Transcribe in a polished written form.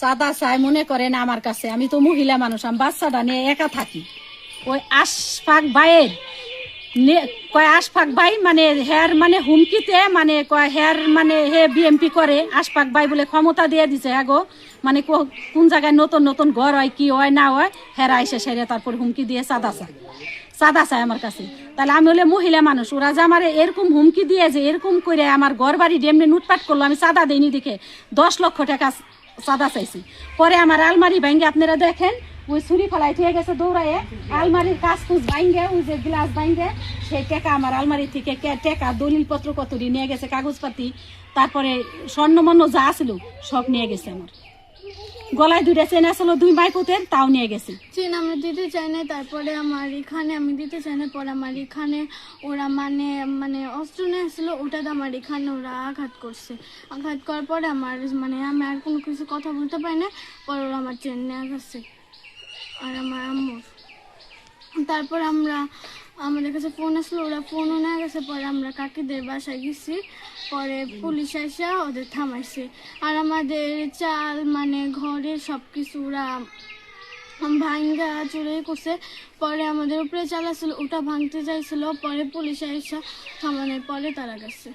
চাঁদা চাই মনে করেন আমার কাছে, আমি তো মহিলা মানুষ, আমি বাচ্চাটা নিয়ে একা থাকি। ওই আশফাক ভাইয়ের কয় আশফাক ভাই মানে হের মানে হুমকিতে মানে কয় হের মানে হে বিএমপি করে, আশফাক ভাই বলে ক্ষমতা দিয়ে দিছে হ্যাঁ গো, মানে কোন জায়গায় নতুন নতুন ঘর হয় কি হয় না হয় হেরা এসে সেরে তারপর হুমকি দিয়ে চাঁদা চায় আমার কাছে। তাহলে আমি হলে মহিলা মানুষ, ওরা যে আমার এরকম হুমকি দিয়ে যে এরকম করে আমার ঘর বাড়ি এমনি লুটপাট করলো, আমি চাঁদা দিইনি দেখে 10 লক্ষ টাকা চাঁদা চাইছি। পরে আমার আলমারি ভাঙ্গে আপনারা দেখেন ওই ছুরি ফেলাই ঠিক গেছে দৌড়াইয়ে, আলমারির কাজ কুচ ভাঙ্গে ওই যে গ্লাস ভাঙ্গে সেই টাকা আমার আলমারি থেকে টাকা দলিলপত্র কত নিয়ে গেছে, কাগজপাতি, তারপরে স্বর্ণমন্য যা ছিল সব নিয়ে গেছে। আমার গলায় 2টা চেন আসলো 2 মাইকুতের, তাও নিয়ে গেছে। চেন আমি দিতে চাই না, তারপরে আমার এখানে আমি দিতে চাই না, পরে আমার এখানে ওরা মানে মানে অস্ত্র নিয়ে আসলো, ওটাতে আমার এখানে ওরা আঘাত করছে। আঘাত করার পরে আমার মানে আমি আর কোনো কিছু কথা বলতে পারি না, পরে ওরা আমার চেন নিয়ে গেছে আর আমার আম্মুর। তারপর আমাদের কাছে ফোন আসলো, ওরা ফোনও নিয়ে গেছে। পরে আমরা কাকিদের বাসায় গেছি, পরে পুলিশ এসে ওদের থামাইছে। আর আমাদের চাল মানে ঘরে সব কিছু ওরা ভাঙ্গা চুরি করছে। পরে আমাদের উপরে চাল আসছিল, ওটা ভাঙতে চাইছিল, পরে পুলিশ এসে থামানোর পরে তারা গেছে।